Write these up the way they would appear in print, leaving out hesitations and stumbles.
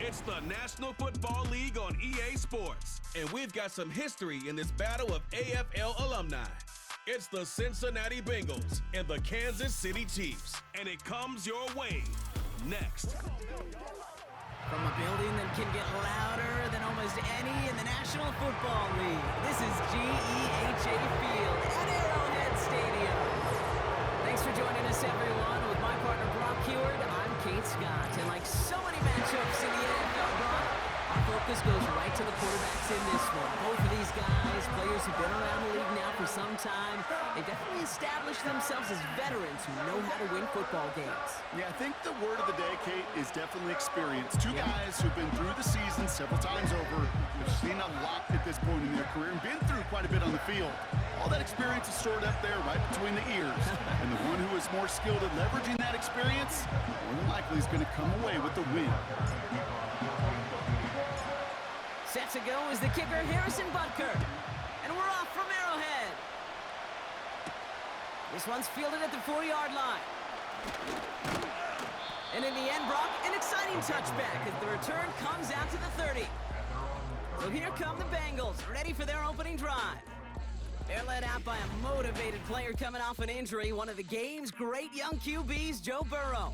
It's the National Football League on EA Sports, and we've got some history in this battle of AFL alumni. It's the Cincinnati Bengals and the Kansas City Chiefs, and it comes your way next. From a building that can get louder than almost any in the National Football League, this is GEHA Field at Arrowhead Stadium. Thanks for joining us, everyone. With my partner, Brock Heward, I'm Kate Scott. And like so many matchups in the NFL, Brock, our focus goes right to the quarterbacks in this one. Both of these guys, players who've been around the league now for some time, they've definitely established themselves as veterans who know how to win football games. Yeah, I think the word of the day, Kate, is definitely experience. Two guys who've been through the season several times over, have seen a lot at this point in their career, and been through quite a bit on the field. All that experience is stored up there right between the ears. And the one who is more skilled at leveraging that experience, more than likely is going to come away with the win. Set to go is the kicker, Harrison Butker. And we're off from Arrowhead. This one's fielded at the 4-yard line. And in the end, Brock, an exciting touchback as the return comes out to the 30. So here come the Bengals, ready for their opening drive. They're led out by a motivated player coming off an injury, one of the game's great young QBs, Joe Burrow.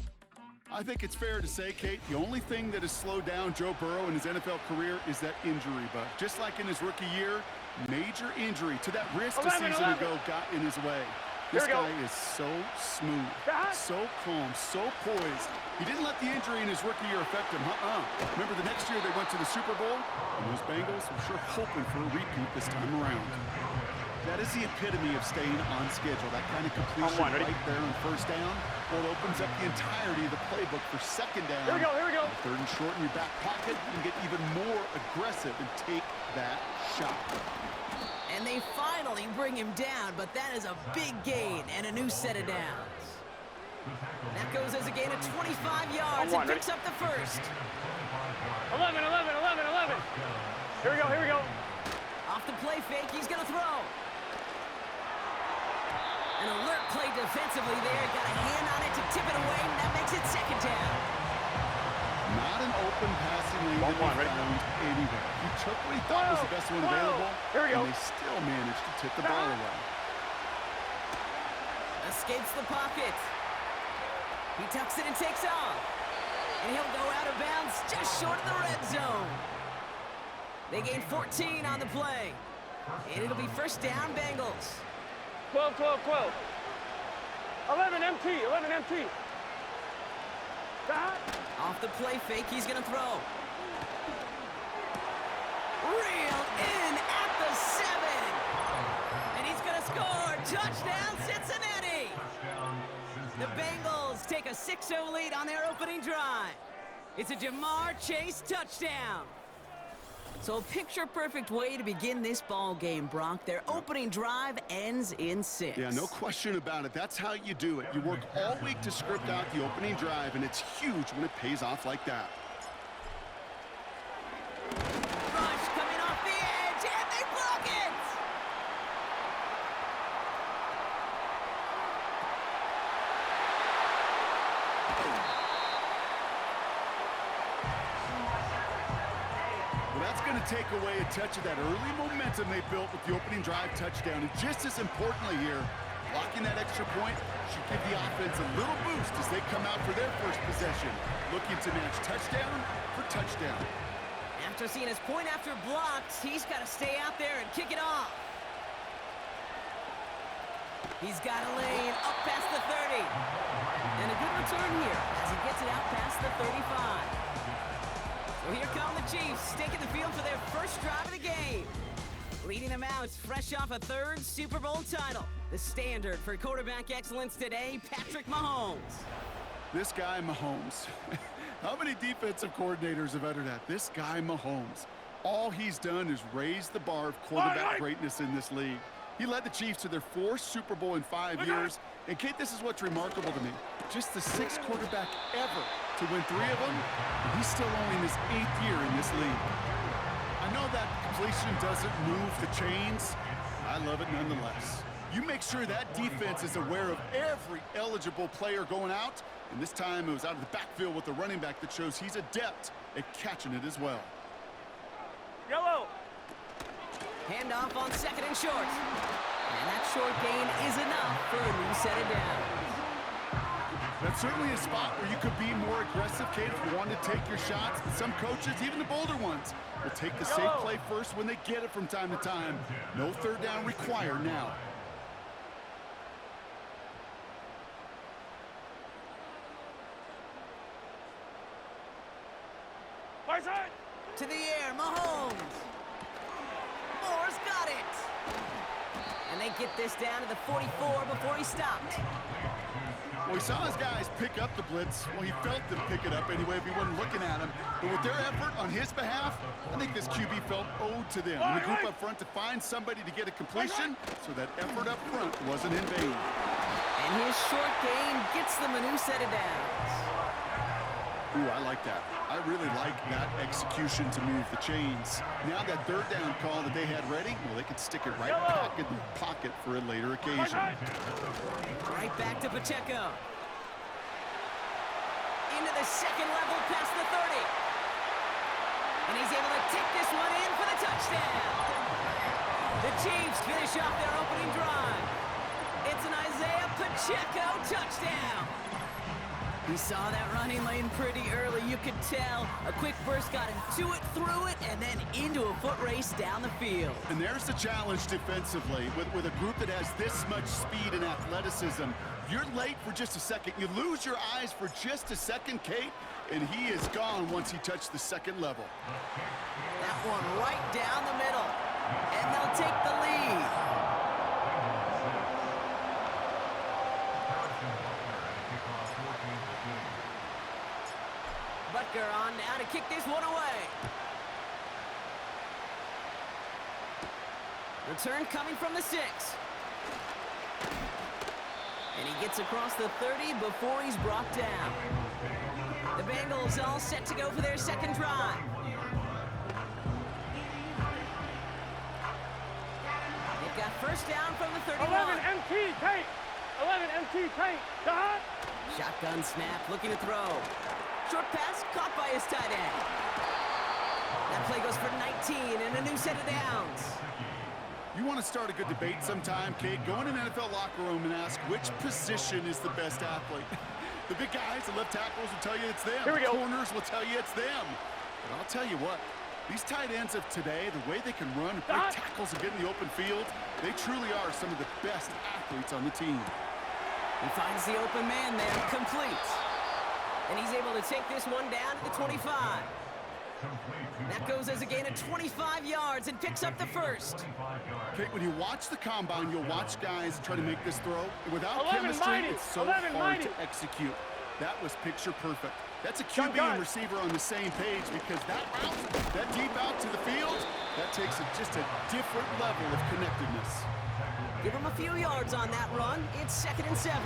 I think it's fair to say, Kate, the only thing that has slowed down Joe Burrow in his NFL career is that injury bug. Just like in his rookie year, major injury to that wrist a season ago got in his way. This guy is so smooth, so calm, so poised. He didn't let the injury in his rookie year affect him. Remember the next year they went to the Super Bowl? And those Bengals were sure hoping for a repeat this time around. That is the epitome of staying on schedule. That kind of completion right there on first down. Well, it opens up the entirety of the playbook for second down. Here we go. Third and short in your back pocket. You can get even more aggressive and take that shot. And they finally bring him down, but that is a big gain and a new set of downs. That goes as a gain of 25 yards and picks up the first. 11. Here we go. Off the play fake, he's going to throw. An alert play defensively there. Got a hand on it to tip it away, and that makes it second down. Not an open passing lane that he found anywhere. He took what he thought was the best one available, and they still managed to tip the ball away. Escapes the pocket. He tucks it and takes off. And he'll go out of bounds just short of the red zone. They gain 14 on the play. And it'll be first down, Bengals. 12. 11 empty. Off the play fake, he's going to throw. Reel in at the 7. And he's going to score. Touchdown, Cincinnati. The Bengals take a 6-0 lead on their opening drive. It's a Jamar Chase touchdown. So a picture-perfect way to begin this ball game, Brock. Their opening drive ends in 6. Yeah, no question about it. That's how you do it. You work all week to script out the opening drive, and it's huge when it pays off like that. Rush coming off the edge, and they block it! That's going to take away a touch of that early momentum they built with the opening drive touchdown. And just as importantly here, blocking that extra point should give the offense a little boost as they come out for their first possession, looking to match touchdown for touchdown. After seeing his point after blocked, he's got to stay out there and kick it off. He's got a lane up past the 30. And a good return here as he gets it out past the 35. So here come the Chiefs, taking the field for their first drive of the game. Leading them out, fresh off a third Super Bowl title. The standard for quarterback excellence today, Patrick Mahomes. This guy, Mahomes. How many defensive coordinators have uttered that? This guy, Mahomes. All he's done is raise the bar of quarterback greatness in this league. He led the Chiefs to their 4th Super Bowl in 5 years. And, Kate, this is what's remarkable to me. Just the 6th quarterback ever to win 3 of them, and he's still only in his 8th year in this league. I know that completion doesn't move the chains. I love it nonetheless. You make sure that defense is aware of every eligible player going out. And this time it was out of the backfield with the running back that shows he's adept at catching it as well. Yellow. Handoff on 2nd and short. And that short gain is enough for a new set of downs. That's certainly a spot where you could be more aggressive, Kate, if you want to take your shots. And some coaches, even the bolder ones, will take the safe play first when they get it from time to time. No third down required now. Right side. To the air, Mahomes. Moore's got it. And they get this down to the 44 before he stopped. Well, he saw his guys pick up the blitz. Well, he felt them pick it up anyway if he wasn't looking at him. But with their effort on his behalf, I think this QB felt owed to them. And the group up front to find somebody to get a completion, so that effort up front wasn't in vain. And his short gain gets them a new set of downs. Ooh, I like that. I really like that execution to move the chains. Now that third down call that they had ready, well, they could stick it right back in the pocket for a later occasion. Right back to Pacheco. Into the second level past the 30. And he's able to take this one in for the touchdown. The Chiefs finish off their opening drive. It's an Isaiah Pacheco touchdown. We saw that running lane pretty early, you could tell. A quick burst got him to it, through it, and then into a foot race down the field. And there's the challenge defensively. With a group that has this much speed and athleticism, you're late for just a second. You lose your eyes for just a second, Kate, and he is gone once he touched the second level. That one right down the middle, and they'll take the lead. Butker on now to kick this one away. Return coming from the 6. And he gets across the 30 before he's brought down. The Bengals all set to go for their second drive. They've got first down from the 31. 11 MT tank. 11 MT tank. Dot. Shotgun snap, looking to throw. Short pass caught by his tight end. That play goes for 19 and a new set of downs. You want to start a good debate sometime, Kate? Go in an NFL locker room and ask which position is the best athlete. The big guys, the left tackles will tell you it's them. Here we go. The corners will tell you it's them. But I'll tell you what, these tight ends of today, the way they can run and break tackles and get in the open field, they truly are some of the best athletes on the team. He finds the open man there, complete. And he's able to take this one down to the 25. That goes as a gain of 25 yards and picks up the first. Kate, when you watch the combine, you'll watch guys try to make this throw. Without 11 chemistry, mighty. it's so 11 hard mighty. to execute. That was picture perfect. That's a QB and receiver on the same page because that route, that deep out to the field, that takes just a different level of connectedness. Give him a few yards on that run. It's 2nd and 7.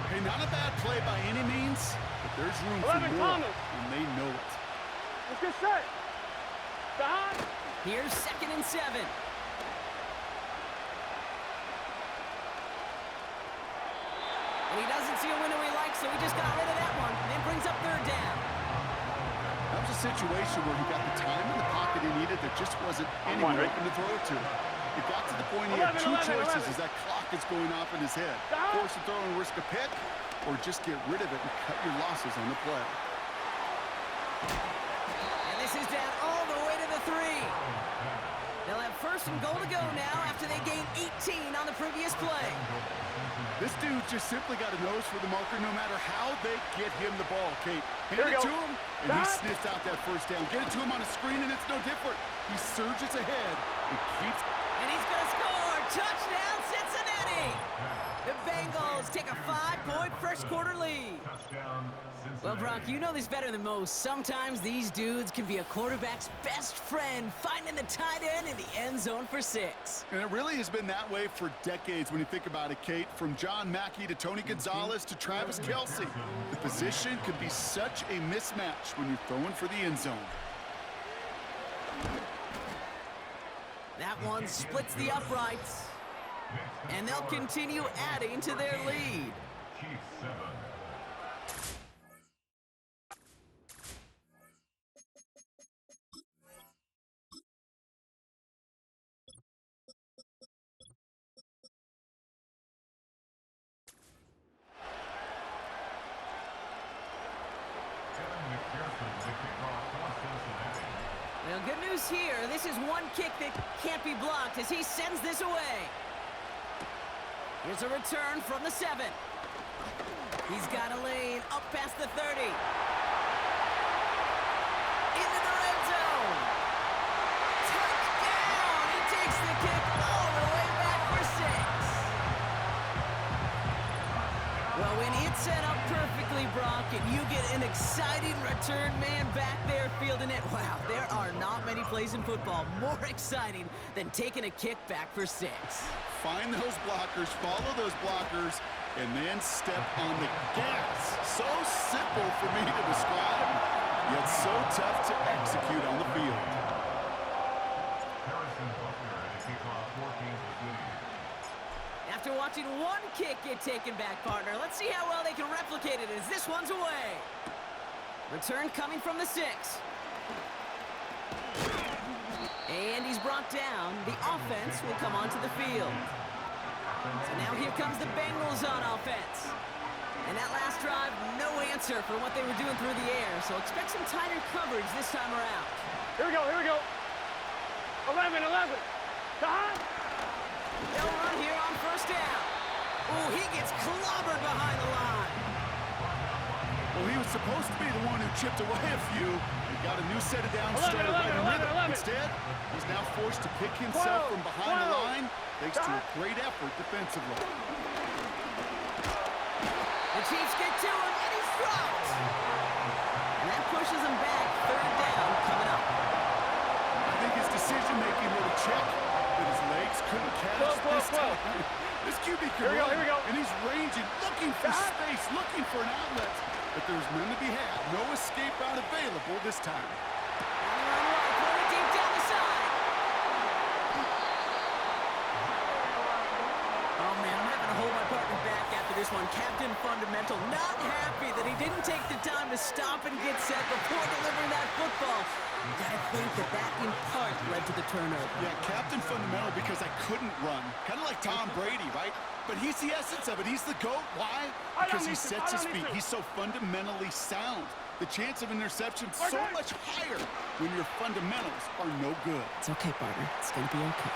Hey, not a bad play by any means, but there's room for more, and they know it. Let's get set. Dot. Here's 2nd and 7. And he doesn't see a window he likes, so he just got rid of that one and brings up 3rd down. That was a situation where he got the time in the pocket he needed. There just wasn't anyone open to throw it to. It got to the point he had two choices as that clock is going off in his head. Force a throw and risk a pick, or just get rid of it and cut your losses on the play. And this is down all the way to the 3. They'll have 1st and goal to go now after they gained 18 on the previous play. This dude just simply got a nose for the marker no matter how they get him the ball, Kate. Hand it to him, and he sniffs out that first down. Get it to him on a screen, and it's no different. He surges ahead and keeps... And he's going to score! Touchdown, Cincinnati! The Bengals take a 5-point first quarter lead. Well, Brock, you know this better than most. Sometimes these dudes can be a quarterback's best friend, finding the tight end in the end zone for 6. And it really has been that way for decades when you think about it, Kate. From John Mackey to Tony Gonzalez to Travis Kelce. The position can be such a mismatch when you're throwing for the end zone. That one splits the uprights. And they'll continue adding to their lead. Chiefs 7. Well, good news here. This is one kick that can't be blocked as he sends this away. Here's a return from the 7. He's got a lane up past the 30. Into the red zone. Touchdown! He takes the kick all the way back for 6. Well, when it's set up perfectly, Brock, and you get an exciting return man back there fielding it, wow, there are not many plays in football more exciting than taking a kick back for 6. Find those blockers, follow those blockers, and then step on the gas. So simple for me to describe, yet so tough to execute on the field. After watching one kick get taken back, partner, let's see how well they can replicate it as this one's away. Return coming from the 6. And he's brought down. The offense will come onto the field. So now here comes the Bengals on offense. And that last drive, no answer for what they were doing through the air. So expect some tighter coverage this time around. Here we go, here we go. 11. Stop. They'll run here on first down. Oh, he gets clobbered behind the line. Well, he was supposed to be the one who chipped away a few. He got a new set of downs started right in the middle. Instead, he's now forced to pick himself from behind the line thanks to a great effort defensively. The Chiefs get to him, and he's dropped. And that pushes him back. Third down coming up. I think his decision-making with a check that his legs couldn't catch this time. This QB can run, and he's ranging, looking for space, looking for an outlet. But there's none to be had. No escape route available this time. Throw it deep down the side. Oh, man, I'm having to hold my partner back after this one. Captain Fundamental not happy that he didn't take the time to stop and get set before delivering that football. You gotta think that in part led to the turnover. Yeah, Captain Fundamental because I couldn't run. Kind of like Tom Brady, right? But he's the essence of it. He's the GOAT. Why? Because he sets his feet. He's so fundamentally sound. The chance of interception so much higher when your fundamentals are no good. It's okay, partner. It's gonna be okay.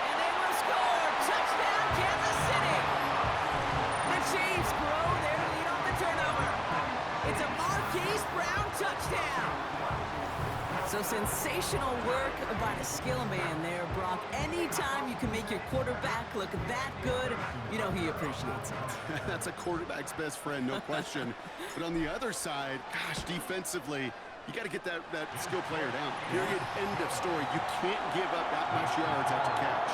And they will score! Touchdown, Kansas City! The Chiefs grow their lead on the turnover. It's a Marquise Brown touchdown. So sensational work by the skill man there, Brock. Anytime you can make your quarterback look that good, you know he appreciates it. That's a quarterback's best friend, no question. But on the other side, gosh, defensively, you got to get that skill player down. Period, end of story. You can't give up that much yards after catch.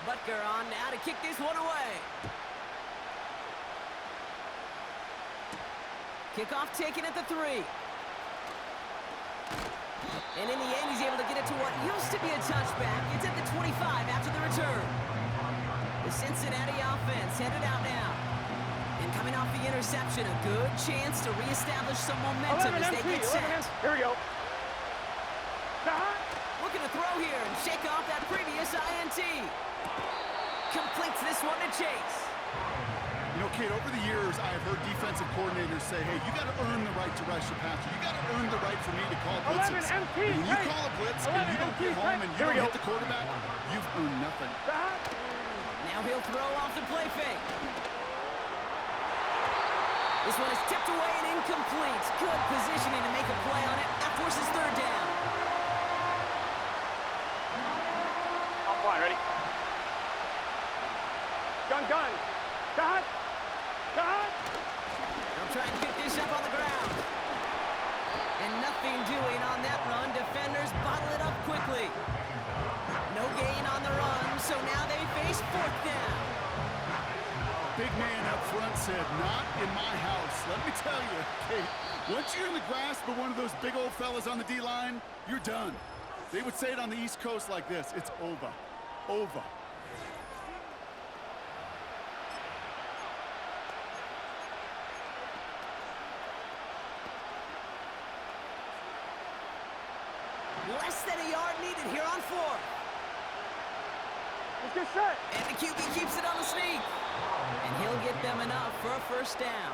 Butker on now to kick this one away. Kickoff taken at the 3. And in the end, he's able to get it to what used to be a touchback. It's at the 25 after the return. The Cincinnati offense headed out now. And coming off the interception, a good chance to reestablish some momentum as they get set. Here we go. Looking to throw here and shake off that previous INT. Completes this one to Chase. You know, Kate, over the years, I've heard defensive coordinators say, hey, you got to earn the right to rush the passer. You got to earn the right for me to call blitzes. When you call a blitz and you don't get home and you don't hit the quarterback, you've earned nothing. Now he'll throw off the play fake. This one is tipped away and incomplete. Good positioning to make a play on it. That forces third down. On fly, ready? Gun. Cut. They'll try and get this up on the ground. And nothing doing on that run. Defenders bottle it up quickly. No gain on the run, so now they face fourth down. big man up front said, not in my house. Let me tell you, Kate, once you're in the grasp of one of those big old fellas on the D-line, you're done. They would say it on the East Coast like this, it's over. Over. Less than a yard needed here on 4th. Let's get set. And the QB keeps it on the sneak. And he'll get them enough for a first down.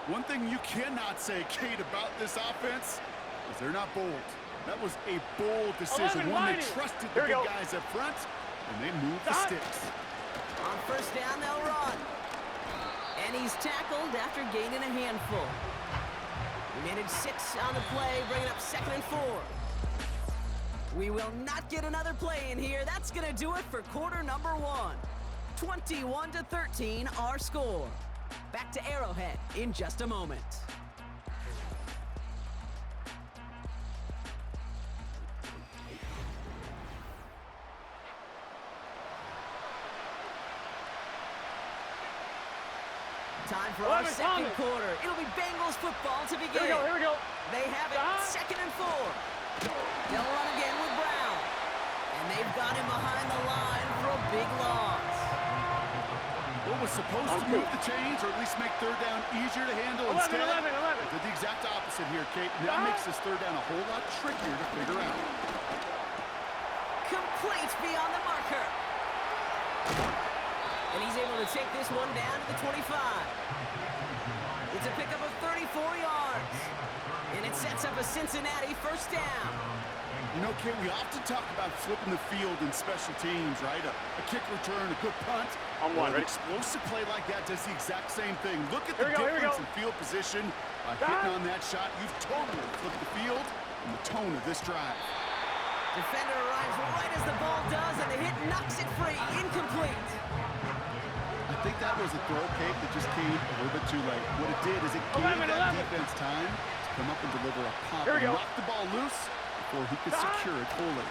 One thing you cannot say, Kate, about this offense is they're not bold. That was a bold decision. One that trusted the big guys up front, and they moved the sticks. On first down, they'll run. And he's tackled after gaining a handful. We managed 6 on the play, bringing up 2nd and 4. We will not get another play in here. That's going to do it for quarter number 1. 21-13, our score. Back to Arrowhead in just a moment. Time for our second quarter. It'll be Bengals football to begin. Here we go. They have it, 2nd and 4. They'll run again with Brown. And they've got him behind the line for a big loss. What was supposed to move the chains, or at least make third down easier to handle, 11. did the exact opposite here, Kate. And that makes this third down a whole lot trickier to figure out. Complete beyond the marker. And he's able to take this one down to the 25. It's a pickup of 34 yards. And it sets up a Cincinnati first down. You know, Kate, we often talk about flipping the field in special teams, right? A kick return, a good punt. On one, An ready? explosive play like that does the exact same thing. Look at the difference in field position. By hitting on that shot, you've totally flipped the field and the tone of this drive. Defender arrives right as the ball does, and the hit knocks it free. Incomplete. I think that was a throw, Kate, that just came a little bit too late. What it did is it gave that defense time to come up and deliver a pop and knock the ball loose before he could secure it fully.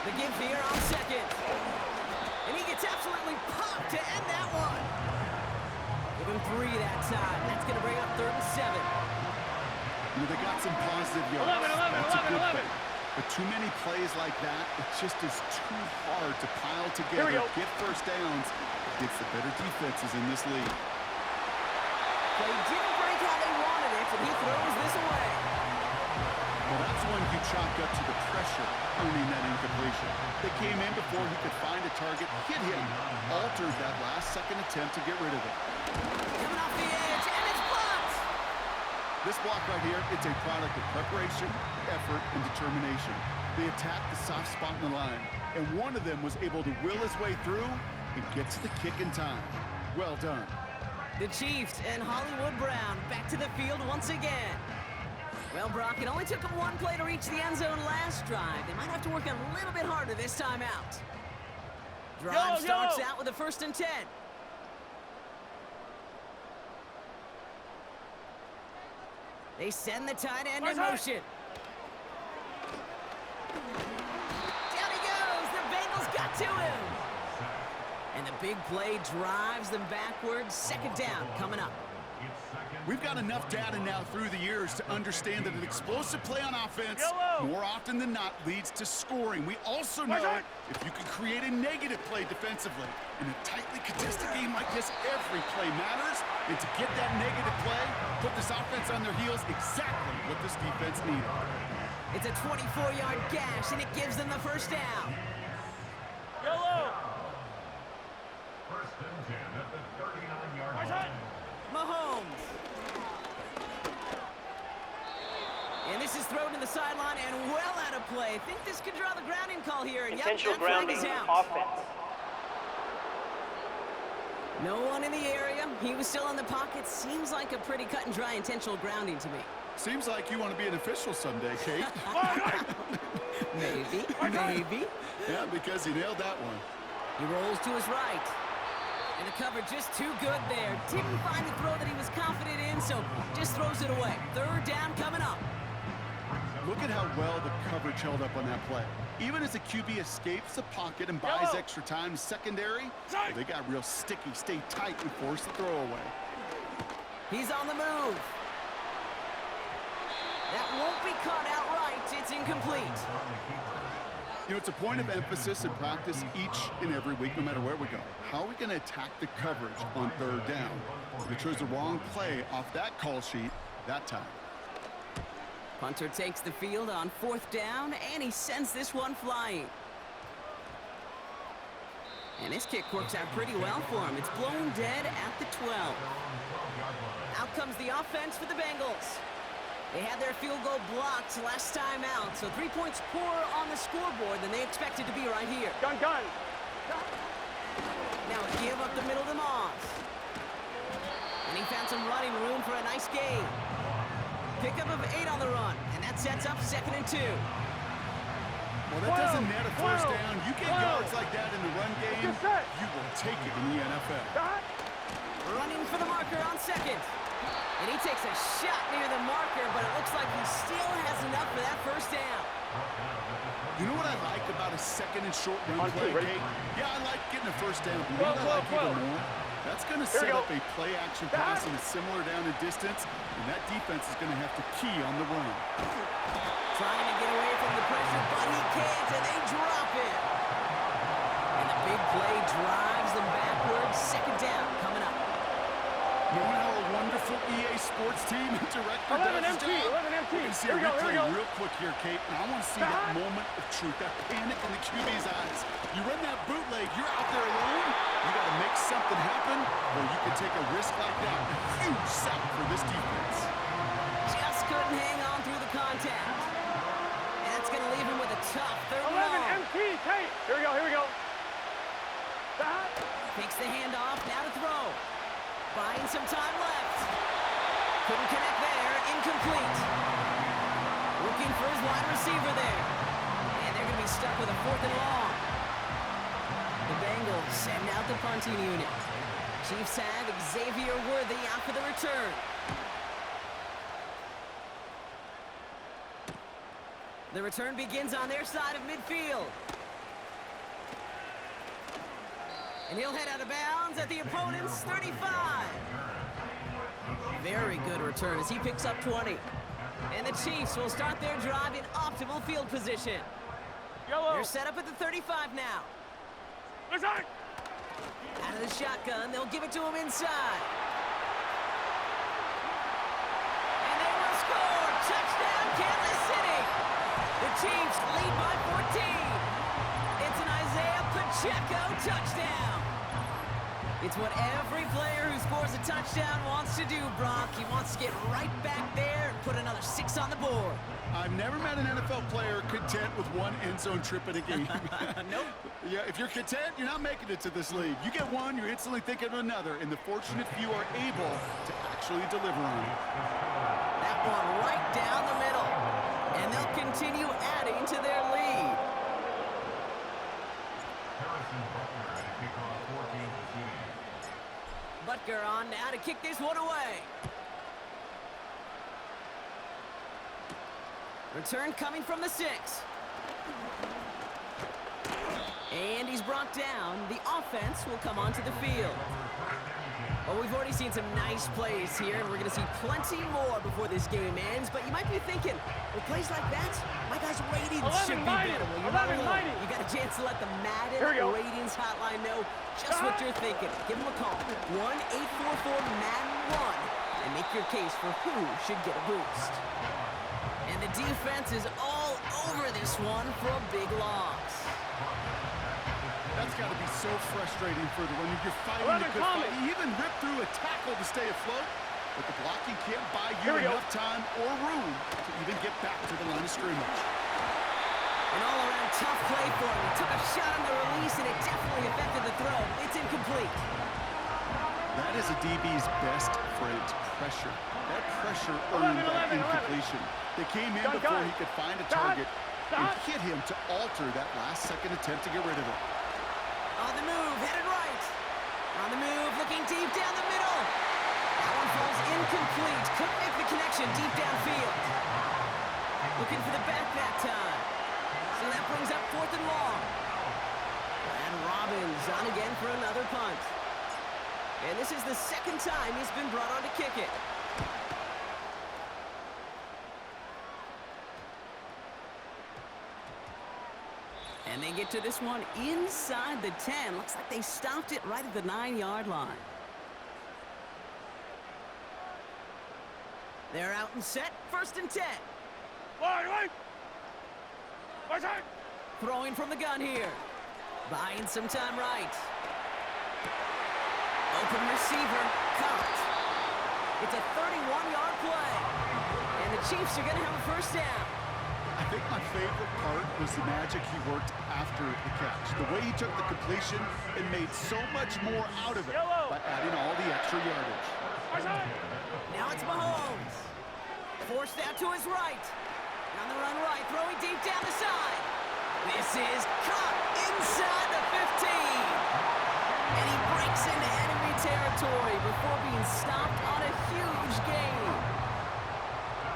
The give here on 2nd. And he gets absolutely popped to end that one. Give him 3 that time. That's going to bring up 3rd and 7. You know, they got some positive yards. 11. That's a good thing. But too many plays like that, it just is too hard to pile together, get first downs against the better defenses in this league. They didn't break how they wanted it, and he throws this away. Well, that's one you chalk up to the pressure earning that incompletion. They came in before he could find a target, hit him, altered that last-second attempt to get rid of it. Coming off the edge, and it's blocked. This block right here, it's a product of preparation, effort, and determination. They attacked the soft spot in the line, and one of them was able to will his way through and get to the kick in time. Well done. The Chiefs and Hollywood Brown back to the field once again. Well, Brock, it only took them 1 play to reach the end zone last drive. They might have to work a little bit harder this time out. Drive starts out with a 1st and 10. They send the tight end in motion. Down he goes. The Bengals got to him. And the big play drives them backwards. 2nd down coming up. We've got enough data now through the years to understand that an explosive play on offense more often than not leads to scoring. We also know if you can create a negative play defensively. In a tightly contested game like this, every play matters. And to get that negative play, put this offense on their heels, exactly what this defense needed. It's a 24-yard gash, and it gives them the first down. Yellow. First and 10 at the 39-yard line. Mahomes. And this is thrown to the sideline and well out of play. I think this could draw the grounding call here. And Intentional that flag grounding is out. offense. No one in the area. He was still in the pocket. Seems like a pretty cut and dry intentional grounding to me. Seems like you want to be an official someday, Kate. Maybe. Yeah, because he nailed that one. He rolls to his right. And the cover just too good there. Didn't find the throw that he was confident in, so just throws it away. 3rd down coming up. Look at how well the coverage held up on that play. Even as the QB escapes the pocket and buys extra time secondary, well, they got real sticky, stay tight, and force the throw away. He's on the move. That won't be caught outright. It's incomplete. You know, it's a point of emphasis in practice each and every week, no matter where we go. How are we going to attack the coverage on third down? They chose the wrong play off that call sheet that time. Punter takes the field on fourth down, and he sends this one flying. And this kick works out pretty well for him. It's blown dead at the 12. Out comes the offense for the Bengals. They had their field goal blocked last time out, so 3 points poorer on the scoreboard than they expected to be right here. Gun. Now a give up the middle to Moss. And he found some running room for a nice gain. Pickup of 8 on the run, and that sets up 2nd and 2. Well, that doesn't net a first down. You get yards like that in the run game, you will take it in the NFL. Running for the marker on 2nd. And he takes a shot near the marker, but it looks like he still has enough for that first down. You know what I like about a 2nd and short run play, Kate? Yeah, I like getting a first down. But you know what I like even more? That's going to set up a play-action pass and a similar down and distance, and that defense is going to have to key on the run. Trying to get away from the pressure, but he can't, and they drop it. And the big play drives them backwards. 2nd down coming up. Knowing how a wonderful EA Sports team and director does his job. 11 MT. You can see a replay real quick here, Kate, and I want to see that moment of truth, that panic in the QB's eyes. You run that bootleg, you're out there alone, you got to make something happen, or you can take a risk like that. A huge sack for this defense. Just couldn't hang on through the contact. And that's going to leave him with a tough 3rd and 11 MT. Kate. Here we go. Takes the handoff, now to throw. Buying some time left. Couldn't connect there. Incomplete. Looking for his wide receiver there. And they're going to be stuck with a 4th and long. The Bengals send out the punting unit. Chiefs have Xavier Worthy out for the return. The return begins on their side of midfield. And he'll head out of bounds at the opponent's 35. Very good return as he picks up 20. And the Chiefs will start their drive in optimal field position. They're set up at the 35 now. Out of the shotgun, they'll give it to him inside. And they will score! Touchdown, Kansas City! The Chiefs lead by 14. It's an Isaiah Pacheco touchdown. It's what every player who scores a touchdown wants to do, Brock. He wants to get right back there and put another 6 on the board. I've never met an NFL player content with one end zone trip in a game. Nope. Yeah, if you're content, you're not making it to this league. You get one, you're instantly thinking of another, and the fortunate few are able to actually deliver on it. That one right down the middle. And they'll continue adding to their lead. Butker on now to kick this one away. Return coming from the 6. And he's brought down. The offense will come onto the field. Well, we've already seen some nice plays here, and we're going to see plenty more before this game ends. But you might be thinking, with plays like that, my guys' ratings should be better. Well, you're not alone. You got a chance to let the Madden ratings hotline know just what you're thinking. Give them a call, 1-844-MADDEN-1, and make your case for who should get a boost. And the defense is all over this one for a big loss. That's got to be so frustrating for the one. You're fighting the good fight. You even rip through a tackle to stay afloat, but the blocking can't buy you enough time or room to even get back to the line of scrimmage. An all-around tough play for him. He took a shot on the release, and it definitely affected the throw. It's incomplete. That is a DB's best friend, pressure. That pressure earned that incompletion. They came in before he could find a target and hit him to alter that last-second attempt to get rid of it. On the move, headed right. On the move, looking deep down the middle. That one falls incomplete. Couldn't make the connection deep downfield. Looking for the back that time. So that brings up 4th and long. And Robbins on again for another punt. And this is the second time he's been brought on to kick it. And they get to this one inside the 10. Looks like they stopped it right at the 9-yard line. They're out and set. 1st and 10. Wait! Throwing from the gun here. Buying some time right. Open receiver. Caught. It's a 31-yard play. And the Chiefs are going to have a first down. I think my favorite part was the magic he worked after the catch. The way he took the completion and made so much more out of it by adding all the extra yardage. Now it's Mahomes. Forced out to his right. On the run right, throwing deep down the side. This is caught inside the 15. And he breaks into enemy territory before being stopped on a huge gain.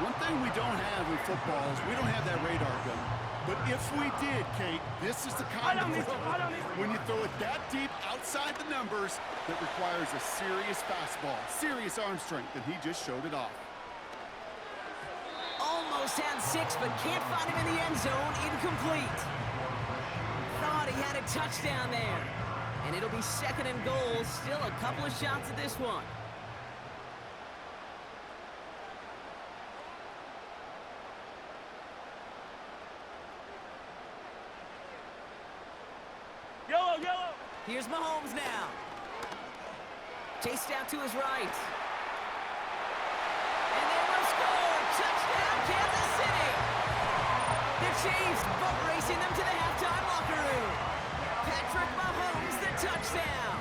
One thing we don't have in football is we don't have that radar gun. But if we did, Kate, this is the kind of throw when you throw it that deep outside the numbers that requires a serious fastball, serious arm strength, and he just showed it off. Almost had 6, but can't find him in the end zone. Incomplete. Thought he had a touchdown there. And it'll be 2nd and goal. Still a couple of shots at this one. Yellow! Here's Mahomes now. Chased out to his right. And they will score! Touchdown, Kansas City! The Chiefs boat racing them to the halftime locker room. Patrick Mahomes, the touchdown.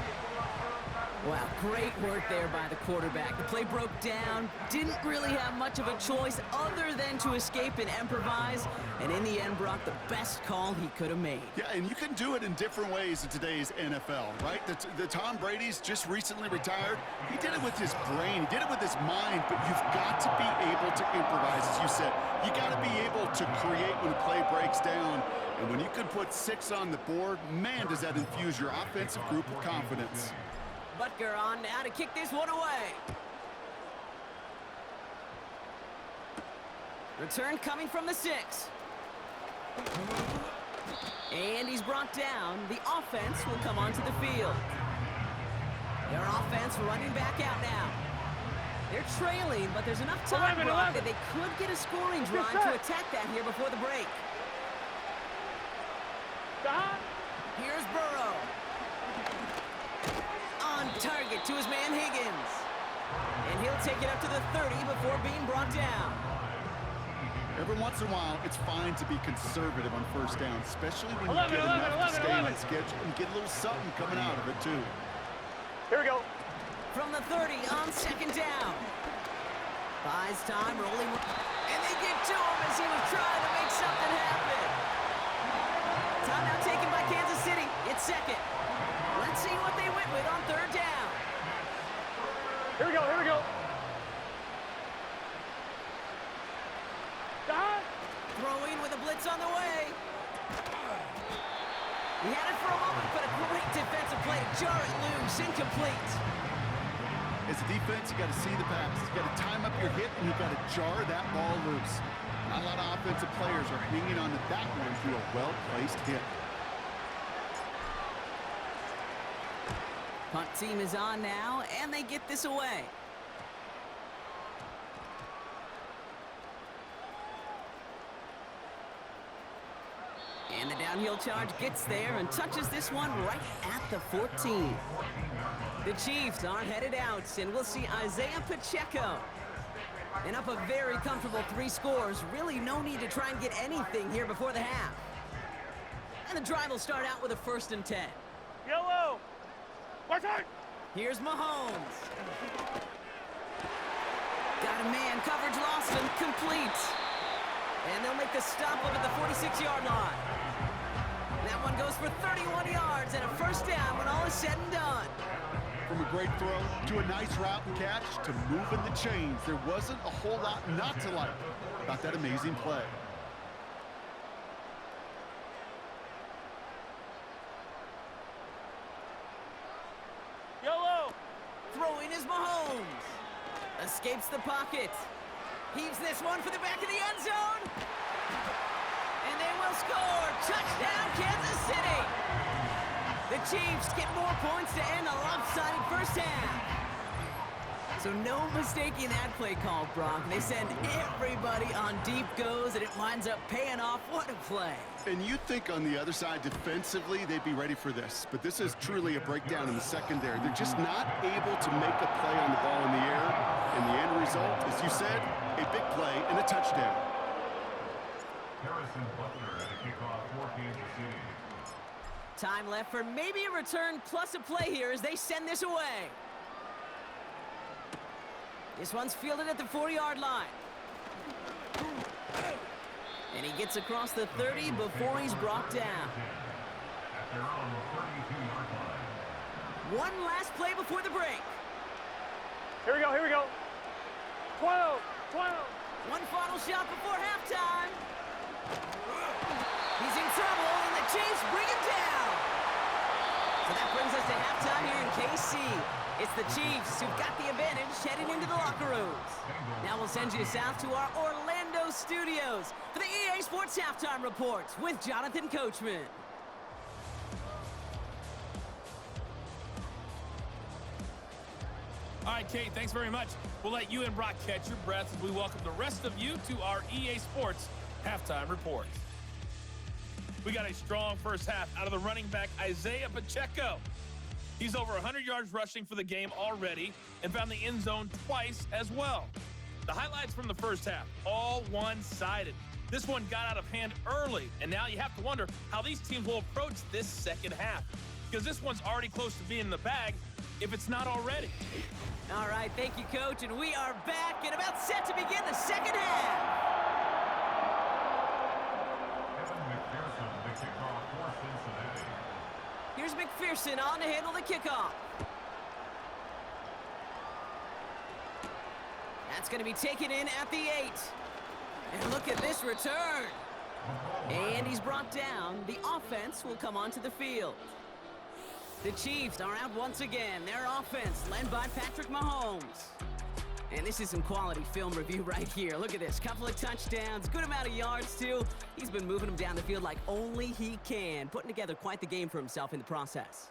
Wow, great work there by the quarterback. The play broke down, didn't really have much of a choice other than to escape and improvise, and in the end brought the best call he could have made. Yeah, and you can do it in different ways in today's NFL, right? The Tom Brady's just recently retired. He did it with his brain, he did it with his mind, but you've got to be able to improvise, as you said. You got to be able to create when a play breaks down, and when you can put 6 on the board, man, does that infuse your offensive group with confidence. Butker on now to kick this one away. Return coming from the 6. And he's brought down. The offense will come onto the field. Their offense running back out now. They're trailing, but there's enough time, Brock, that they could get a scoring drive to attack that here before the break. Here's Burrow. On target to his man Higgins. And he'll take it up to the 30 before being brought down. Every once in a while, it's fine to be conservative on first down, especially when you get enough to stay on schedule and get a little something coming out of it, too. Here we go. From the 30 on 2nd down. Buys time, rolling. And they get to him as he was trying to make something happen. Timeout taken by Kansas City. It's 2nd. Let's see what they went with on 3rd down. Here we go. Throwing with a blitz on the way. He had it for a moment, but a great defensive play to jar it loose. Incomplete. As a defense, you got to see the pass. You got to time up your hit, and you got to jar that ball loose. Not a lot of offensive players are hanging on to that one through a well-placed hit. Punt team is on now, and they get this away. And the downhill charge gets there and touches this one right at the 14. The Chiefs are headed out, and we'll see Isaiah Pacheco. And up a very comfortable 3 scores. Really no need to try and get anything here before the half. And the drive will start out with a 1st and 10. Yellow. Here's Mahomes. Got a man, coverage lost him, complete. And they'll make the stop up at the 46-yard line. That one goes for 31 yards and a first down when all is said and done. From a great throw to a nice route and catch to moving the chains, there wasn't a whole lot not to like. about that amazing play. YOLO! Throwing is Mahomes. Escapes the pocket. Heaves this one for the back of the end zone. And they will score. Touchdown, Kansas City. The Chiefs get more points to end a lopsided first half. So no mistaking that play call, Brock. They send everybody on deep goes, and it winds up paying off. What a play. And you'd think on the other side, defensively, they'd be ready for this. But this is truly a breakdown in the secondary. They're just not able to make a play on the ball in the air. And the end result, as you said, a big play and a touchdown. Harrison Butler at a kickoff for Kansas City. Time left for maybe a return plus a play here as they send this away. This one's fielded at the 40-yard line. And he gets across the 30 before he's brought down. At their own 32-yard line. One last play before the break. Here we go, here we go. 12, 12. One final shot before halftime. He's in trouble, and the Chiefs bring him down. So that brings us to halftime here in KC. It's the Chiefs who've got the advantage heading into the locker rooms. Now we'll send you south to our Orlando studios for the EA Sports Halftime Reports with Jonathan Coachman. All right, Kate, thanks very much. We'll let you and Brock catch your breath as we welcome the rest of you to our EA Sports Halftime Reports. We got a strong first half out of the running back Isaiah Pacheco. He's over 100 yards rushing for the game already and found the end zone twice as well. The highlights from the first half, all one-sided. This one got out of hand early, and now you have to wonder how these teams will approach this second half, because this one's already close to being in the bag, if it's not already. All right, thank you, Coach, and we are back and about set to begin the second half. Here's McPherson on to handle the kickoff. That's going to be taken in at the 8. And look at this return. And he's brought down. The offense will come onto the field. The Chiefs are out once again. Their offense led by Patrick Mahomes. And this is some quality film review right here. Look at this. Couple of touchdowns, good amount of yards, too. He's been moving them down the field like only he can, putting together quite the game for himself in the process.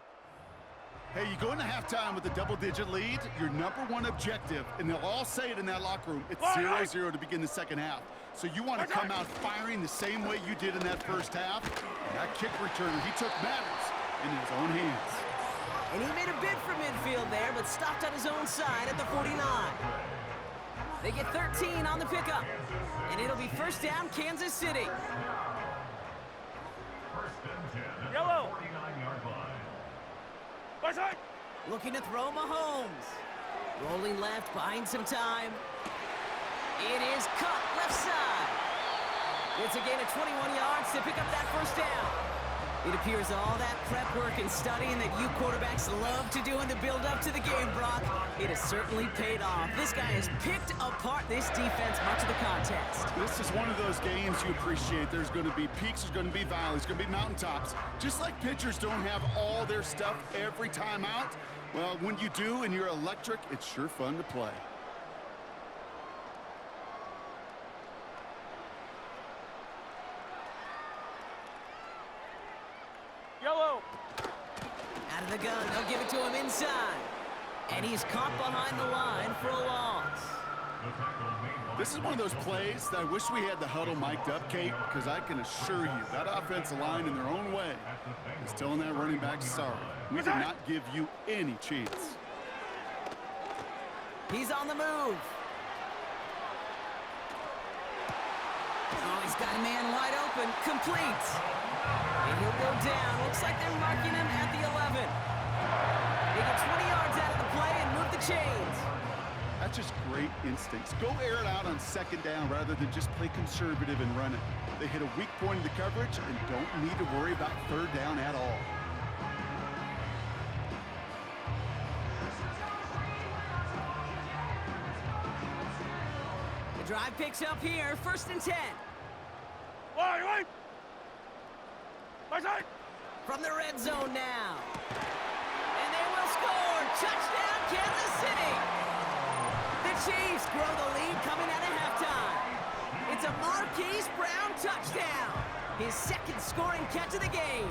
Hey, you go into halftime with a double-digit lead, your number one objective, and they'll all say it in that locker room, it's 0-0 to begin the second half. So you want to come out firing the same way you did in that first half. And that kick returner, he took matters in his own hands. And he made a bid for midfield there, but stopped on his own side at the 49. They get 13 on the pickup, and it'll be first down, Kansas City. Yellow. 49-yard line. Right side. Looking to throw Mahomes. Rolling left, buying some time. It is cut left side. It's a gain of 21 yards to pick up that first down. It appears all that prep work and studying that you quarterbacks love to do in the build-up to the game, Brock, it has certainly paid off. This guy has picked apart this defense much of the contest. This is one of those games you appreciate. There's going to be peaks, there's going to be valleys, there's going to be mountaintops. Just like pitchers don't have all their stuff every time out, well, when you do and you're electric, it's sure fun to play. Yellow. Out of the gun, they'll give it to him inside. And he's caught behind the line for a loss. This is one of those plays that I wish we had the huddle mic'd up, Kate, because I can assure you that offensive line in their own way is telling that running back, sorry, we did not give you any chance. He's on the move. Oh, he's got a man wide open, complete. And he'll go down. Looks like they're marking him at the 11. They get 20 yards out of the play and move the chains. That's just great instincts. Go air it out on second down rather than just play conservative and run it. They hit a weak point in the coverage and don't need to worry about third down at all. The drive picks up here, 1st and 10. Right. My side. From the red zone now. And they will score. Touchdown, Kansas City. The Chiefs grow the lead coming out of halftime. It's a Marquise Brown touchdown. His 2nd scoring catch of the game.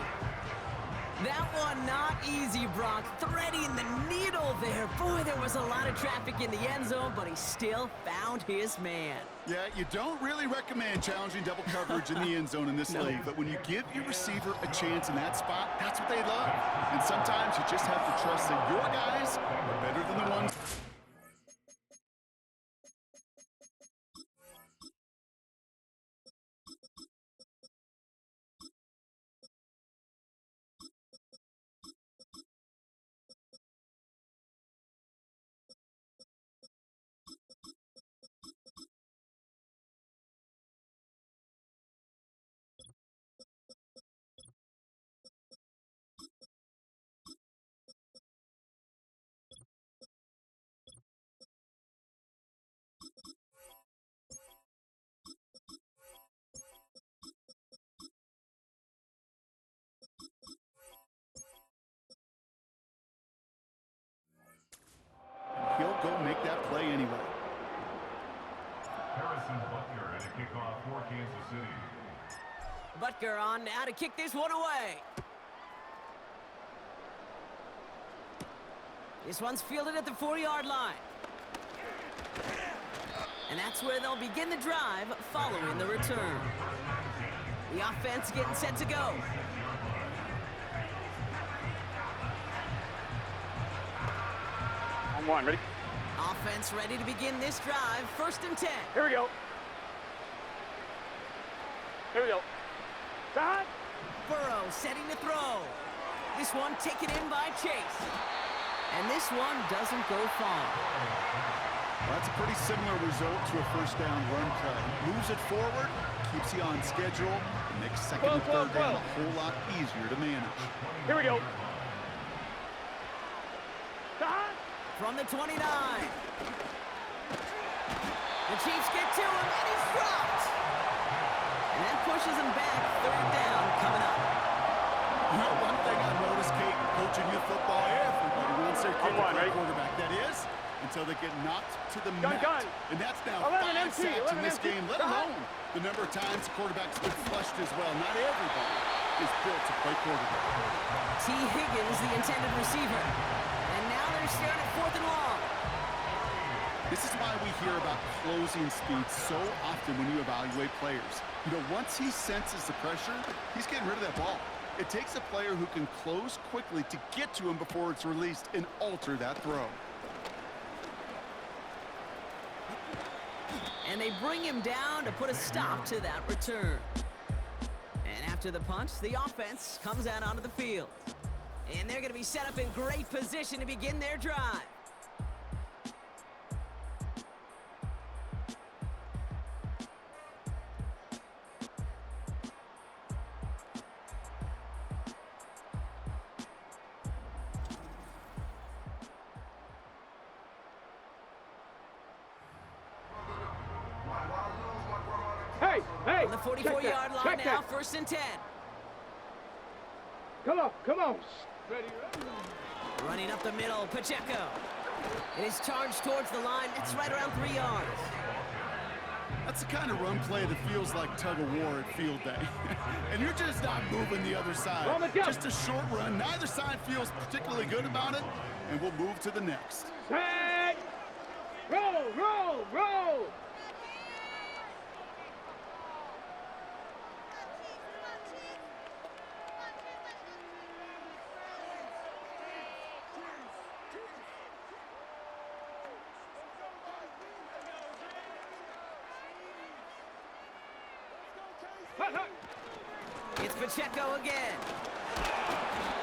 That one not easy, Brock. Threading the needle there. Boy, there was a lot of traffic in the end zone, but he still found his man. Yeah, you don't really recommend challenging double coverage in the end zone in this league, but when you give your receiver a chance in that spot, that's what they love. And sometimes you just have to trust that your guys are better than the ones. He'll go make that play anyway. Harrison Butker at a kickoff for Kansas City. Butker on now to kick this one away. This one's fielded at the 4-yard line. And that's where they'll begin the drive following the return. The offense getting set to go. On one, ready? Offense ready to begin this drive. 1st and 10. Here we go. Side. Burrow setting to throw. This one taken in by Chase. And this one doesn't go far. Well, that's a pretty similar result to a 1st down run play. Moves it forward, keeps you on schedule, and makes 2nd and 3rd down a whole lot easier to manage. Here we go. Side. From the 29. The Chiefs get to him, and he's dropped. And that pushes him back. 3rd down coming up. You know, one thing I noticed, Kate, coaching youth football, everybody wants their kid to play quarterback. That is, until they get knocked to the mat. And that's now 5 sacks in this game, let alone the number of times the quarterback's been flushed as well. Not everybody is built to play quarterback. T. Higgins, the intended receiver. And now they're staring at 4th and long. This is why we hear about closing speed so often when you evaluate players. You know, once he senses the pressure, he's getting rid of that ball. It takes a player who can close quickly to get to him before it's released and alter that throw. And they bring him down to put a stop to that return. And after the punch, the offense comes out onto the field. And they're going to be set up in great position to begin their drive. Hey! On the 44-yard line now, 1st and 10. Come on. Ready. Running up the middle, Pacheco. It is charged towards the line. It's right around 3 yards. That's the kind of run play that feels like tug-of-war at field day. And you're just not moving the other side. Just a short run. Neither side feels particularly good about it, and we'll move to the next. Hey! Roll! It's Pacheco again.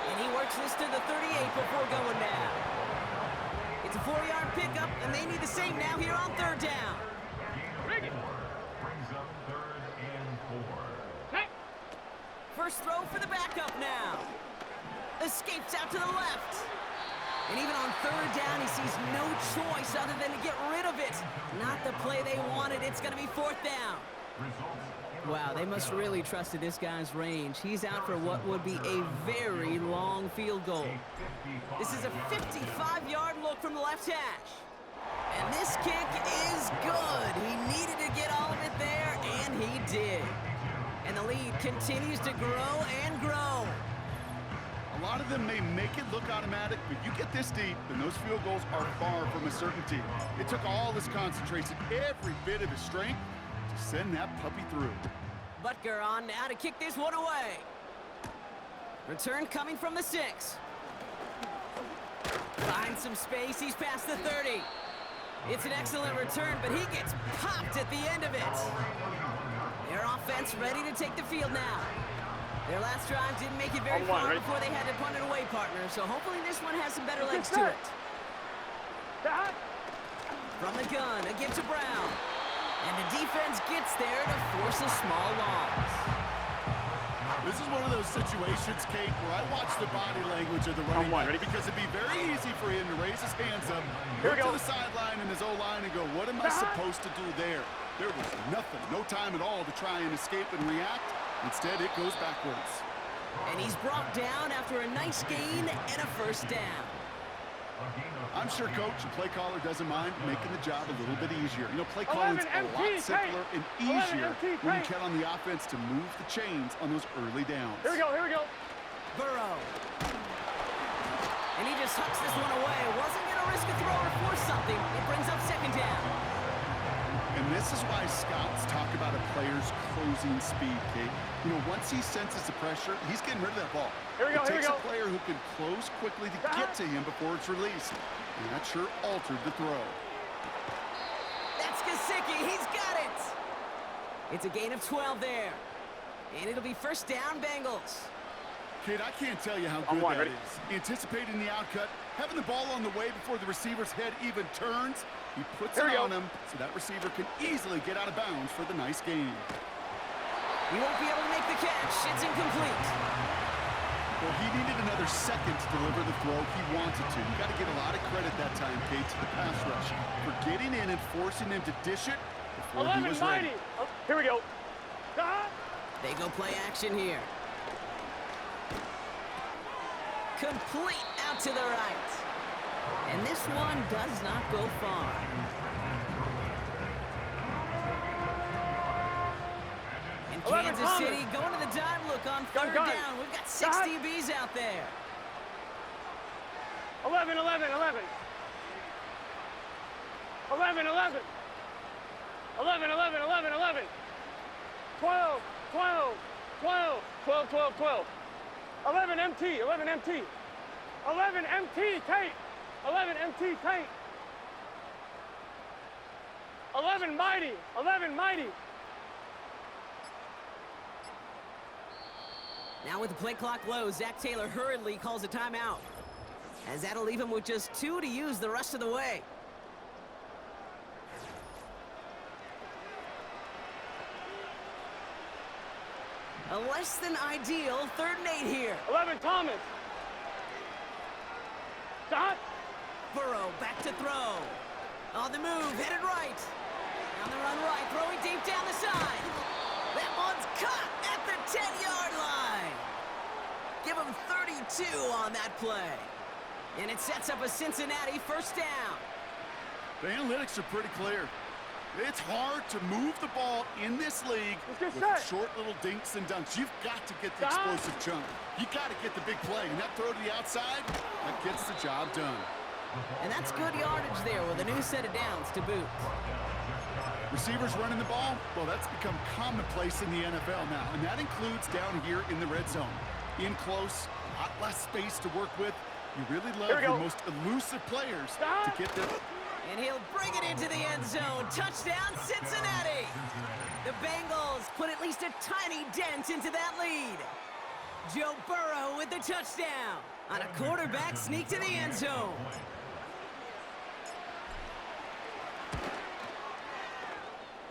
And he works this to the 38 before going down. It's a 4-yard pickup, and they need the same now here on 3rd down. Brings up 3rd and 4. First throw for the backup now. Escapes out to the left. And even on third down, he sees no choice other than to get rid of it. Not the play they wanted. It's going to be fourth down. Wow, they must really trusted this guy's range. He's out for what would be a very long field goal. This is a 55-yard look from the left hash. And this kick is good. He needed to get all of it there, and he did. And the lead continues to grow and grow. A lot of them may make it look automatic, but you get this deep, and those field goals are far from a certainty. It took all his concentration, every bit of his strength, to send that puppy through. Butker on now to kick this one away. Return coming from the 6. Finds some space. He's past the 30. It's an excellent return, but he gets popped at the end of it. Their offense ready to take the field now. Their last drive didn't make it very far before they had to punt it away, partner, so hopefully this one has some better legs to it. From the gun, a give to Brown. And the defense gets there to force a small loss. This is one of those situations, Kate, where I watch the body language of the running back because it'd be very easy for him to raise his hands up, look to the sideline and his O-line and go, what am I supposed to do there? There was nothing, no time at all to try and escape and react. Instead, it goes backwards. And he's brought down after a nice gain and a first down. I'm sure coach and play caller doesn't mind making the job a little bit easier. You know, play calling's a lot simpler and easier when you count on the offense to move the chains on those early downs. Here we go. Burrow. And he just hucks this one away. Wasn't going to risk a throw or force something. It brings up second down. And this is why scouts talk about a player's closing speed, Kate. You know, once he senses the pressure, he's getting rid of that ball. It takes a player who can close quickly to get to him before it's released. And that sure altered the throw. That's Gesicki. He's got it. It's a gain of 12 there. And it'll be first down, Bengals. Kate, I can't tell you how good that is. Anticipating the outcut, having the ball on the way before the receiver's head even turns, he puts it on him so that receiver can easily get out of bounds for the nice gain. He won't be able to make the catch. It's incomplete. Well, he needed another second to deliver the throw he wanted to. You got to give a lot of credit that time, Kate, to the pass rush for getting in and forcing him to dish it before he was ready. Here we go. They go play action here. Complete out to the right. And this one does not go far. And Kansas City going to the dime look on third down. We've got 6 DBs out there. 11. 12. 11 MT. 11 MT, Kate. 11 MT, Kate. 11 mighty. Now with the play clock low, Zach Taylor hurriedly calls a timeout, as that'll leave him with just 2 to use the rest of the way. A less than ideal 3rd and 8 here. 11 Thomas. Stop. Burrow back to throw. On the move, headed right. On the run right, throwing deep down the side. That one's caught at the 10-yard line. Give him 32 on that play. And it sets up a Cincinnati first down. The analytics are pretty clear. It's hard to move the ball in this league with short little dinks and dunks. You've got to get the explosive chunk. You got to get the big play. And that throw to the outside, that gets the job done. And that's good yardage there with a new set of downs to boot. Receivers running the ball, well, that's become commonplace in the NFL now. And that includes down here in the red zone. In close, a lot less space to work with. You really love your most elusive players to get there. And he'll bring it into the end zone. Touchdown, Cincinnati! The Bengals put at least a tiny dent into that lead. Joe Burrow with the touchdown on a quarterback sneak to the end zone.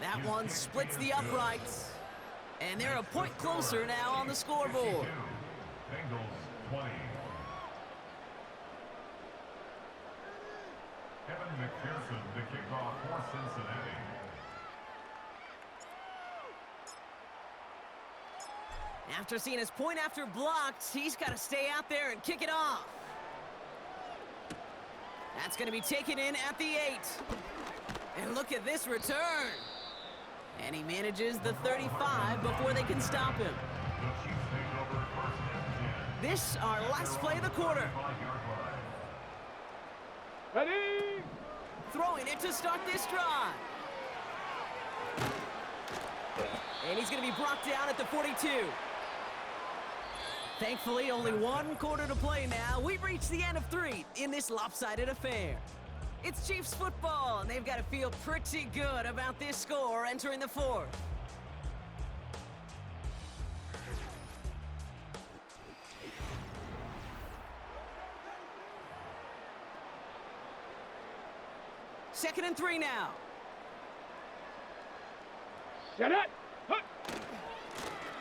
That one splits the uprights. And they're a point closer now on the scoreboard. Bengals 20. Evan McPherson to kick off for Cincinnati. After seeing his point after blocked, he's got to stay out there and kick it off. That's going to be taken in at the 8. And look at this return. And he manages the 35 before they can stop him. The Chiefs take over first and 10. This our last play of the quarter. 5-yard line. Ready? Throwing it to start this drive. And he's going to be brought down at the 42. Thankfully, only one quarter to play now. We've reached the end of 3 in this lopsided affair. It's Chiefs football, and they've got to feel pretty good about this score entering the 4th. Second and 3 now. Set it. Huh.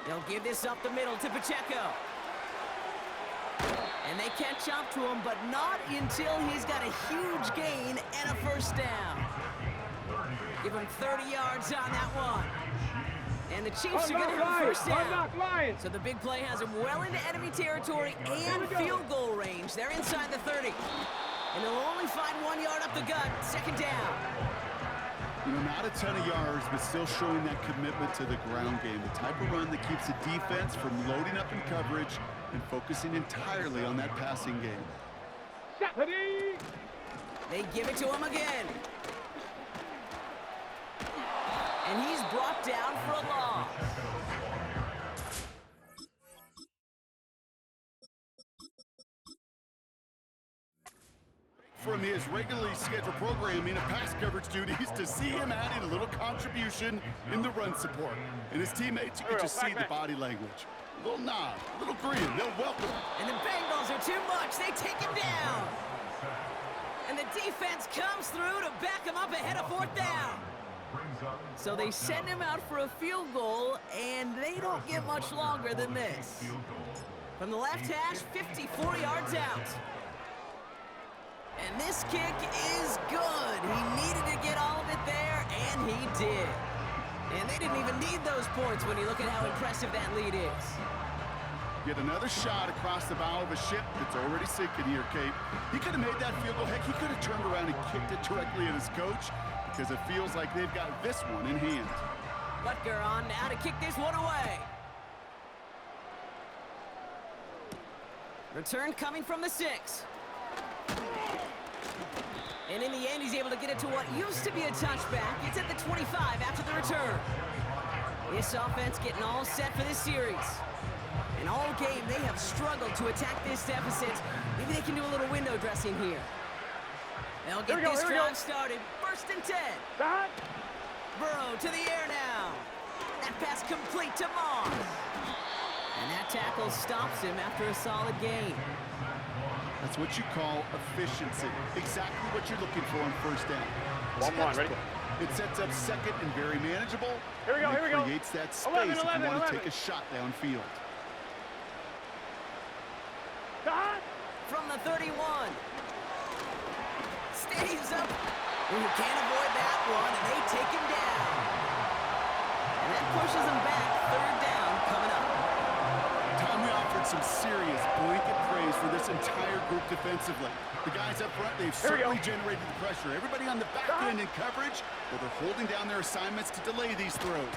They'll give this up the middle to Pacheco. And they catch up to him, but not until he's got a huge gain and a first down. Give him 30 yards on that one. And the Chiefs are going to have a first down. So the big play has him well into enemy territory and field goal range. They're inside the 30. And they'll only find 1 yard up the gut. Second down. You know, not a ton of yards, but still showing that commitment to the ground game. The type of run that keeps the defense from loading up in coverage and focusing entirely on that passing game. Ready? They give it to him again. And he's brought down for a loss. From his regularly scheduled programming of pass coverage duties to see him adding a little contribution in the run support. And his teammates, you can just see the body language. A little nod, a little grin, they'll welcome him. And the Bengals are too much. They take him down. And the defense comes through to back him up ahead of 4th down. So they send him out for a field goal, and they don't get much longer than this. From the left hash, 54 yards out. And this kick is good. He needed to get all of it there, and he did. And they didn't even need those points when you look at how impressive that lead is. Yet another shot across the bow of a ship that's already sinking here, Kate. He could have made that field goal. Heck, he could have turned around and kicked it directly at his coach because it feels like they've got this one in hand. Butker on now to kick this one away. Return coming from the 6. And in the end, he's able to get it to what used to be a touchback. It's at the 25 after the return. This offense getting all set for this series. And all game, they have struggled to attack this deficit. Maybe they can do a little window dressing here. They'll get this drive started. First and 10. Burrow to the air now. That pass complete to Moss. And that tackle stops him after a solid gain. That's what you call efficiency. Exactly what you're looking for on first down. 1-1, ready? It sets up second and very manageable. Here we go, and here we go. Creates that space 11, if you want 11. to take a shot downfield. From the 31. Stays up. You can't avoid that one, and they take him down. And that pushes him back. Third down coming up. Tom, we offered some serious blanket praise for this entire group defensively. The guys up front, they've certainly generated the pressure. Everybody on the back end in coverage, well, they're holding down their assignments to delay these throws.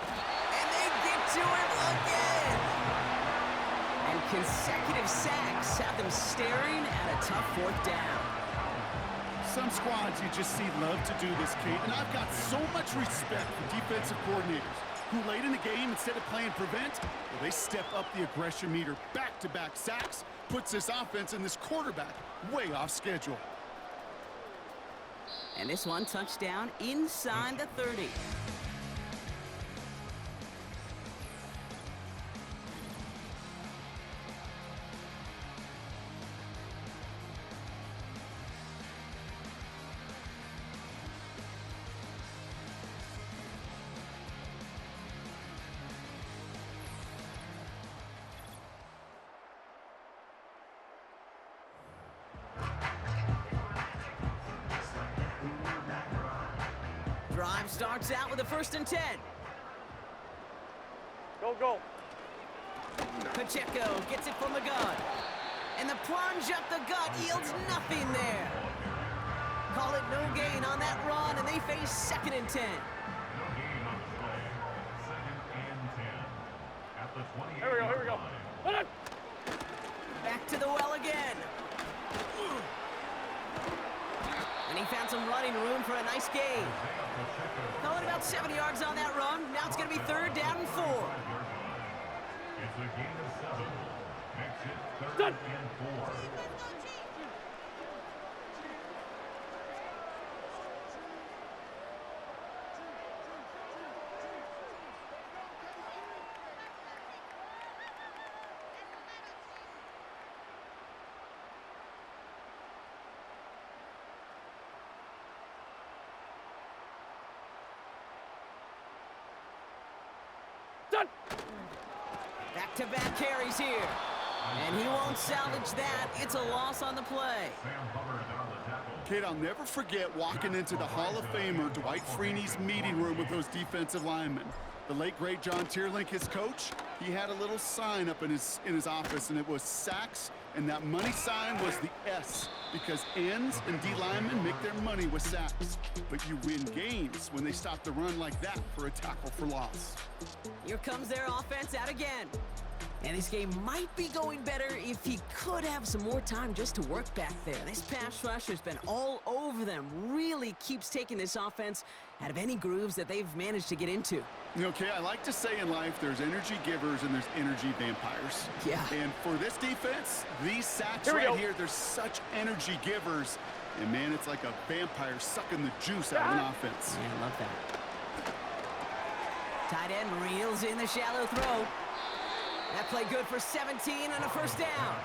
And they get to him again. And consecutive sacks have them staring at a tough 4th down. Some squads you just see love to do this, Kate, and I've got so much respect for defensive coordinators who late in the game, instead of playing prevent, well, they step up the aggression meter. Back-to-back sacks puts this offense and this quarterback way off schedule. And this one touchdown inside the 30. Drive starts out with a 1st and 10. Go, go. Pacheco gets it from the gun. And the plunge up the gut yields nothing there. Call it no gain on that run, and they face 2nd and 10. No gain on the play. 2nd and 10. At the 28. Here we go, here we go. Hold on. Back to the well again. And he found some running room for a nice gain. Call it about 7 yards on that run. Now it's going to be 3rd down and 4. It's a gain of 7. Makes it 3rd Done. and 4. Done. Back-to-back carries here. And he won't salvage that. It's a loss on the play. Sam Hubbard on the tackle. Kate, I'll never forget walking into the Hall of Famer Dwight Freeney's meeting room with those defensive linemen. The late, great John Tierlink, his coach, he had a little sign up in his office, and it was sacks, and that money sign was the S, because ends and D linemen make their money with sacks. But you win games when they stop the run like that for a tackle for loss. Here comes their offense out again. And this game might be going better if he could have some more time just to work back there. This pass rush has been all over them. Really keeps taking this offense out of any grooves that they've managed to get into. Okay, I like to say in life there's energy givers and there's energy vampires. Yeah. And for this defense, these sacks Here we right go. here, they're such energy givers. And man, it's like a vampire sucking the juice out of an offense. Yeah, I love that. Tight end reels in the shallow throw. That play good for 17 and a 1st down.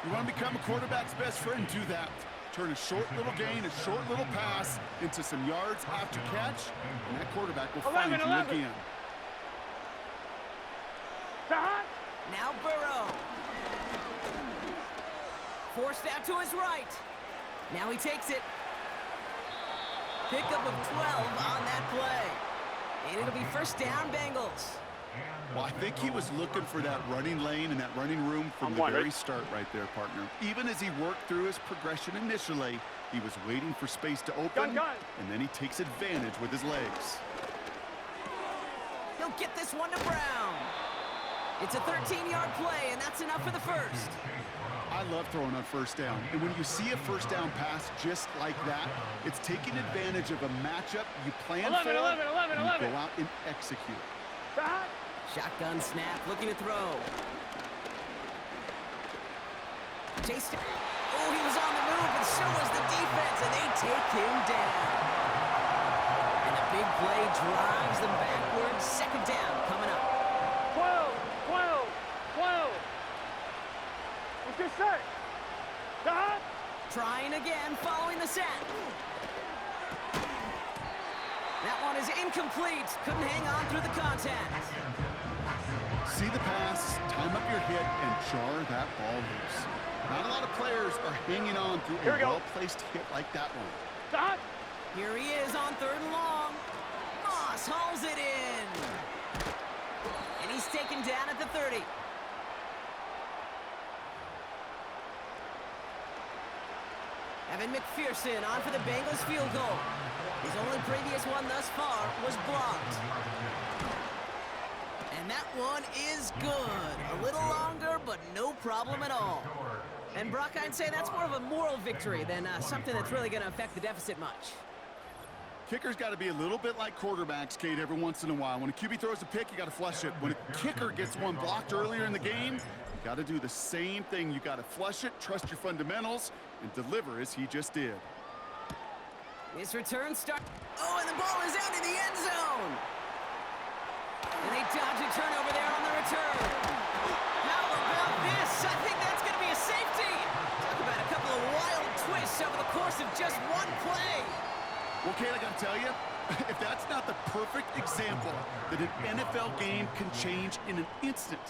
You want to become a quarterback's best friend, do that. Turn a short little gain, a short little pass into some yards after catch, and that quarterback will find 11, you 11. again. Hot. Now Burrow. Forced out to his right. Now he takes it. Pickup of 12 on that play. And it'll be 1st down, Bengals. Well, I think he was looking for that running lane and that running room from the very start right there, partner. Even as he worked through his progression initially, he was waiting for space to open, Gun. and then he takes advantage with his legs. He'll get this one to Brown. It's a 13-yard play, and that's enough for the 1st. I love throwing on 1st down. And when you see a 1st down pass just like that, it's taking advantage of a matchup you plan 11, for, 11, 11, and 11. you go out and execute. Hot. Shotgun snap, looking to throw. Chase. Oh, he was on the move, but so was the defense, and they take him down. And a big play drives them backwards. 2nd down coming up. 12, 12, 12. What's your set? Hot. Trying again, following the sack. That one is incomplete. Couldn't hang on through the contact. See the pass, time up your hit, and jar that ball loose. Not a lot of players are hanging on through Here we a go. well-placed hit like that one. Hot. Here he is on 3rd and long. Moss hauls it in. And he's taken down at the 30. Evan McPherson on for the Bengals field goal. His only previous one thus far was blocked. And that one is good. A little longer, but no problem at all. And Brock, I'd say that's more of a moral victory than something that's really going to affect the deficit much. Kickers got to be a little bit like quarterbacks, Kate, every once in a while. When a QB throws a pick, you got to flush it. When a kicker gets one blocked earlier in the game, you got to do the same thing. You got to flush it, trust your fundamentals, and deliver as he just did. His return start. Oh, and the ball is out in the end zone. And they dodge a turnover there on the return. How about this? I think that's going to be a safety. Talk about a couple of wild twists over the course of just one play. Well, Kate, I got to tell you, if if that's not the perfect example that an NFL game can change in an instant.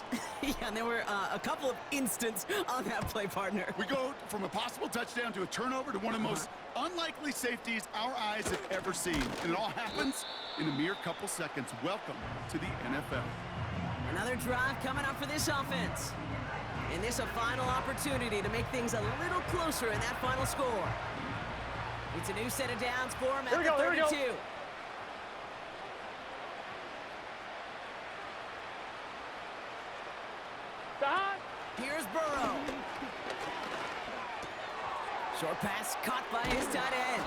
Yeah, and there were a couple of instants on that play, partner. We go from a possible touchdown to a turnover to one of the most unlikely safeties our eyes have ever seen. And it all happens in a mere couple seconds. Welcome to the NFL. Another drive coming up for this offense. And this a final opportunity to make things a little closer in that final score. It's a new set of downs for him at the 32. Here's Burrow. Short pass caught by his tight end.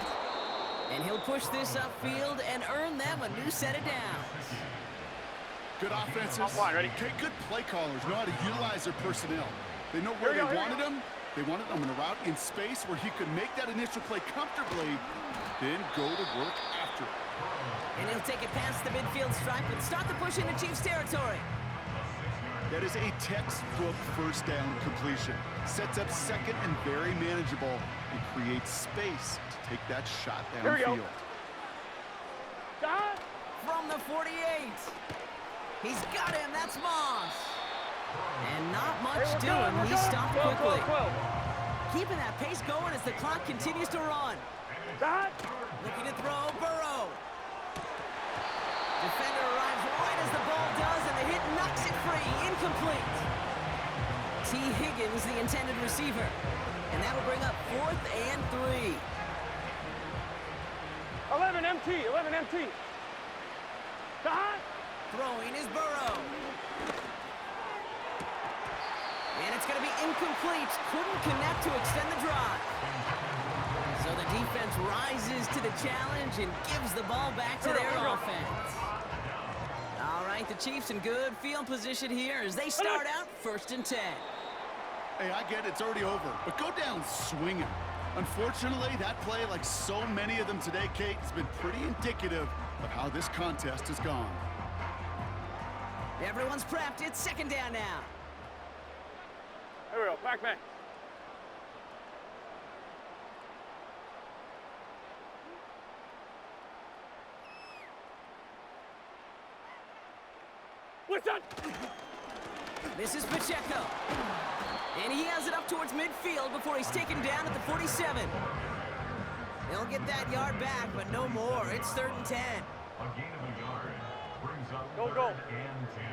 And he'll push this upfield and earn them a new set of downs. Good offenses. Offline, ready? Okay, good play callers know how to utilize their personnel. They know where they wanted them. They wanted them in a route in space where he could make that initial play comfortably, then go to work after it. And he'll take it past the midfield stripe and start the push into Chiefs territory. That is a textbook first down completion. Sets up second and very manageable and creates space to take that shot downfield. From the 48. He's got him. That's Moss. And not much doing. He stopped quickly. Keeping that pace going as the clock continues to run. Looking to throw, Burrow. Defender arrives right as the ball does, and the hit knocks it free. Incomplete. T. Higgins, the intended receiver. And that'll bring up 4th and 3. 11 MT, 11 MT. Throwing is Burrow. And it's going to be incomplete. Couldn't connect to extend the drive. So the defense rises to the challenge and gives the ball back to their offense. All right, the Chiefs in good field position here as they start out 1st and 10. Hey, I get it. It's already over. But go down swinging. Unfortunately, that play, like so many of them today, Kate, has been pretty indicative of how this contest has gone. Everyone's prepped. It's 2nd down now. Here we go, back man. Listen! This is Pacheco. And he has it up towards midfield before he's taken down at the 47. They'll get that yard back, but no more. It's 3rd and 10. A gain of a yard brings up Go. 3rd and 10.